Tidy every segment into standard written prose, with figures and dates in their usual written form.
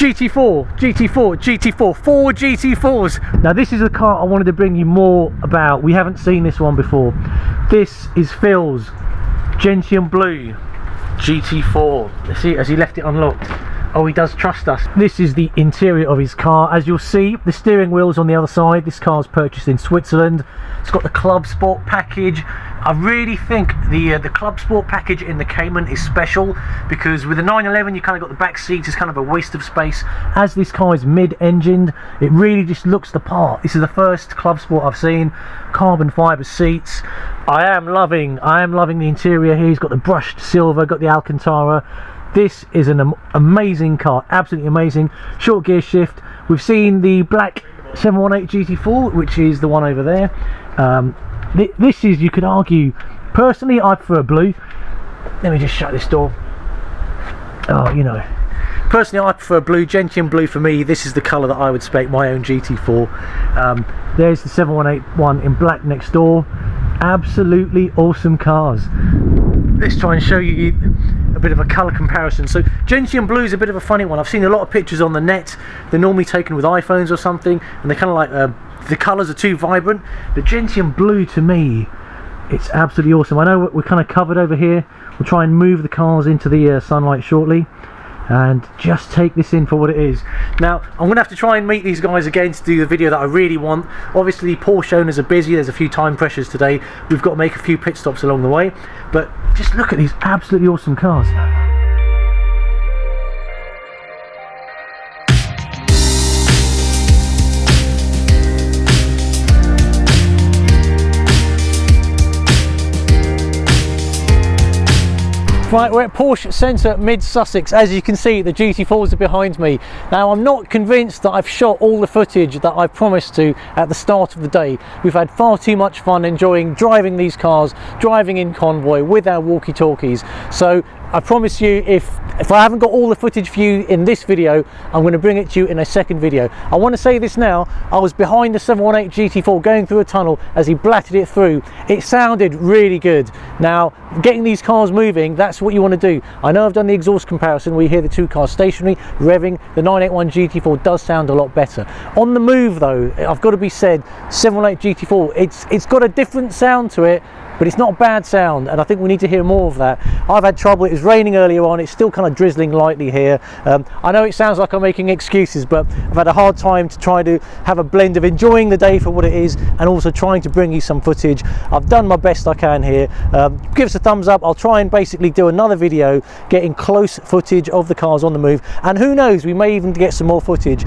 GT4, 4 GT4s. Now this is a car I wanted to bring you more about. We haven't seen this one before. This is Phil's Gentian Blue GT4. Let's see, has he left it unlocked? Oh, he does trust us. This is the interior of his car. As you'll see, the steering wheel's on the other side. This car's purchased in Switzerland. It's got the Club Sport package. I really think the Club Sport package in the Cayman is special, because with the 911 you kind of got the back seats. It's kind of a waste of space. As this car is mid-engined, it really just looks the part. This is the first Club Sport I've seen. Carbon fibre seats. I am loving the interior here. He's got the brushed silver, got the Alcantara. This is an amazing car, absolutely amazing. Short gear shift. We've seen the black 718 GT4, which is the one over there. This is, you could argue, personally I prefer blue. Let me just shut this door. Oh, you know, personally I prefer blue. Gentian blue for me. This is the colour that I would spec my own GT4. There's the 718 one in black next door. Absolutely awesome cars. Let's try and show you a bit of a colour comparison. So Gentian blue is a bit of a funny one. I've seen a lot of pictures on the net. They're normally taken with iPhones or something, and they're kind of like the colours are too vibrant. But Gentian blue, to me, it's absolutely awesome. I know we're kind of covered over here. We'll try and move the cars into the sunlight shortly, and just take this in for what it is. Now I'm gonna have to try and meet these guys again to do the video that I really want. Obviously Porsche owners are busy, there's a few time pressures today. We've got to make a few pit stops along the way, but just look at these absolutely awesome cars. Right, we're at Porsche Centre, Mid Sussex. As you can see, the GT4s are behind me. Now, I'm not convinced that I've shot all the footage that I promised to at the start of the day. We've had far too much fun enjoying driving these cars, driving in convoy with our walkie-talkies. So I promise you, if I haven't got all the footage for you in this video, I'm going to bring it to you in a second video. I want to say this now, I was behind the 718 GT4 going through a tunnel as he blatted it through. It sounded really good. Now, getting these cars moving, that's what you want to do. I know I've done the exhaust comparison where you hear the two cars stationary, revving. The 981 GT4 does sound a lot better. On the move though, I've got to be said, 718 GT4, it's got a different sound to it, but it's not a bad sound, and I think we need to hear more of that. I've had trouble. It was raining earlier on. It's still kind of drizzling lightly here. I know it sounds like I'm making excuses, but I've had a hard time to try to have a blend of enjoying the day for what it is and also trying to bring you some footage. I've done my best I can here. Give us a thumbs up. I'll try and basically do another video getting close footage of the cars on the move, and who knows, we may even get some more footage.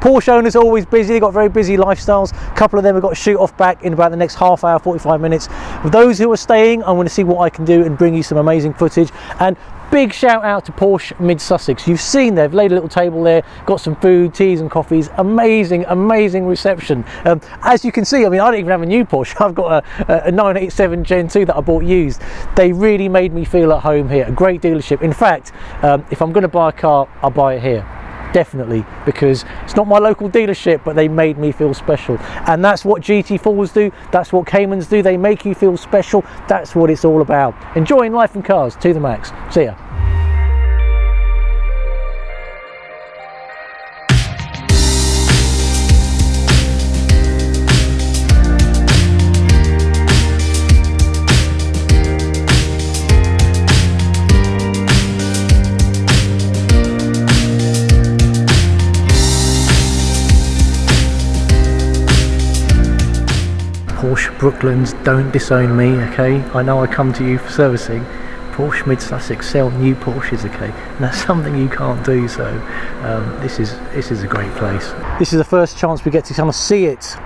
Porsche owners are always busy. They've got very busy lifestyles. A couple of them have got to shoot off back in about the next half hour, 45 minutes. With those who are staying, I'm going to see what I can do and bring you some amazing footage. And big shout out to Porsche Mid Sussex. You've seen they've laid a little table there, got some food, teas and coffees. Amazing reception. As you can see, I mean, I don't even have a new Porsche. I've got a 987 Gen 2 that I bought used. They really made me feel at home here. A great dealership. In fact, if I'm going to buy a car, I'll buy it here. Definitely, because it's not my local dealership, but they made me feel special, and that's what GT4s do. That's what Caymans do. They make you feel special. That's what it's all about. Enjoying life and cars to the max. See ya. Porsche Brooklands, don't disown me, okay? I know I come to you for servicing. Porsche Mid Sussex sell new Porsches, okay? And that's something you can't do, so this is a great place. This is the first chance we get to kind of see it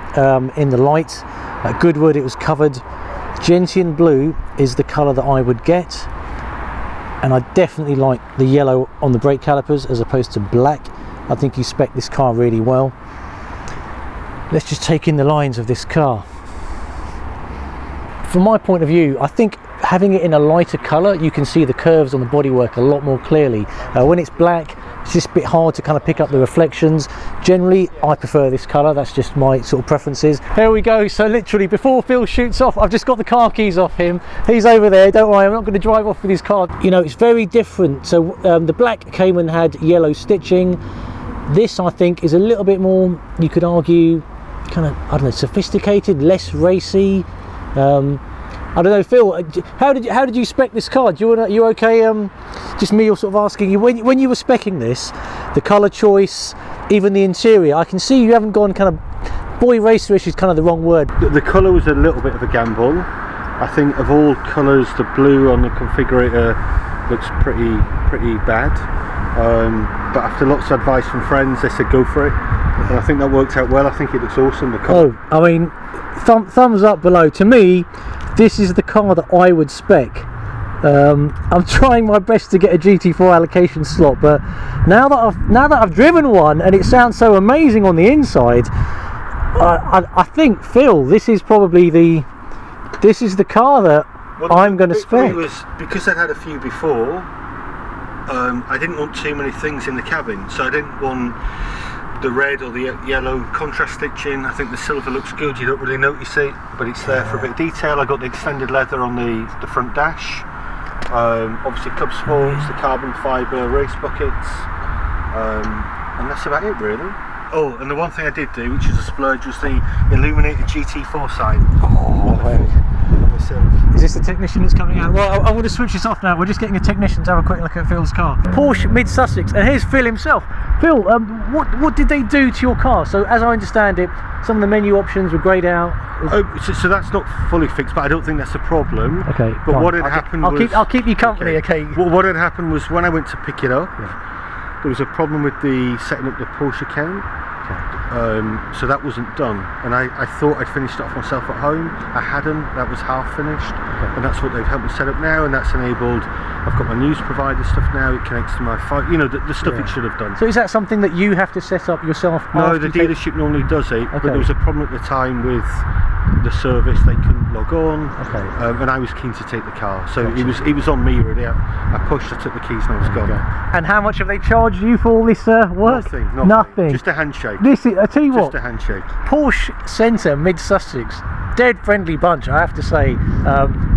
in the light. At Goodwood it was covered. Gentian blue is the colour that I would get, and I definitely like the yellow on the brake calipers as opposed to black. I think you spec this car really well. Let's just take in the lines of this car. From my point of view, I think having it in a lighter colour, you can see the curves on the bodywork a lot more clearly. When it's black, it's just a bit hard to kind of pick up the reflections. Generally, I prefer this colour. That's just my sort of preferences. Here we go. So literally, before Phil shoots off, I've just got the car keys off him. He's over there. Don't worry, I'm not going to drive off with his car. You know, it's very different. So the black Cayman had yellow stitching. This, I think, is a little bit more, you could argue, kind of, I don't know, sophisticated, less racy. I don't know, Phil. How did you spec this car? You okay? Just me, sort of asking you when you were specking this, the colour choice, even the interior. I can see you haven't gone kind of, boy, racerish is kind of the wrong word. The colour was a little bit of a gamble. I think of all colours, the blue on the configurator looks pretty bad. But after lots of advice from friends, they said go for it, and I think that worked out well. I think it looks awesome. The colour. Oh, I mean, thumbs up below. To me, this is the car that I would spec. I'm trying my best to get a GT4 allocation slot, but now that I've driven one and it sounds so amazing on the inside, I think, Phil, this is probably the car that I'm going to spec. Was because I'd had a few before. I didn't want too many things in the cabin, so I didn't want the red or the yellow contrast stitching. I think the silver looks good, you don't really notice it, but it's there for a bit of detail. I got the extended leather on the front dash, obviously Club Sports, the carbon fibre race buckets, and that's about it really. Oh, and the one thing I did do, which is a splurge, was the illuminated GT4 sign. Is this the technician that's coming out? Well, I want to switch this off now. We're just getting a technician to have a quick look at Phil's car. Porsche Mid-Sussex, and here's Phil himself. Phil, what did they do to your car? So as I understand it, some of the menu options were greyed out. Oh, so that's not fully fixed, but I don't think that's a problem. Okay. But what had happened was... I'll keep you company, okay? Well, what had happened was when I went to pick it up, there was a problem with setting up the Porsche account. So that wasn't done, and I thought I'd finished it off myself at home. I hadn't. That was half finished, and that's what they've helped me set up now, and that's enabled. I've got my news provider stuff now. It connects to my phone. You know, the stuff it should have done. So is that something that you have to set up yourself? No, the dealership normally does it, but there was a problem at the time with the service. They couldn't log on, and I was keen to take the car, so it was on me really. I pushed, I took the keys, and I was gone. And how much have they charged you for all this work? Nothing. Just a handshake. This is, I tell you what, just a handshake. Porsche Centre Mid-Sussex, dead friendly bunch, I have to say.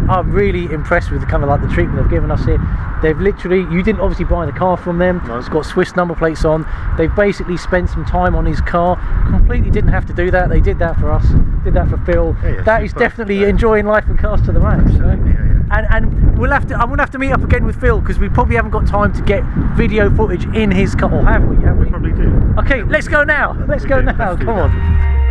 I'm really impressed with the kind of like the treatment they've given us here. They've literally, you didn't obviously buy the car from them. No. It's got Swiss number plates on. They've basically spent some time on his car. Completely didn't have to do that. They did that for us. Did that for Phil. That is definitely enjoying life and cars to the max. And I'm gonna have to meet up again with Phil because we probably haven't got time to get video footage in his car, or have we? We probably do. Okay, let's go now. Let's go now. Come on.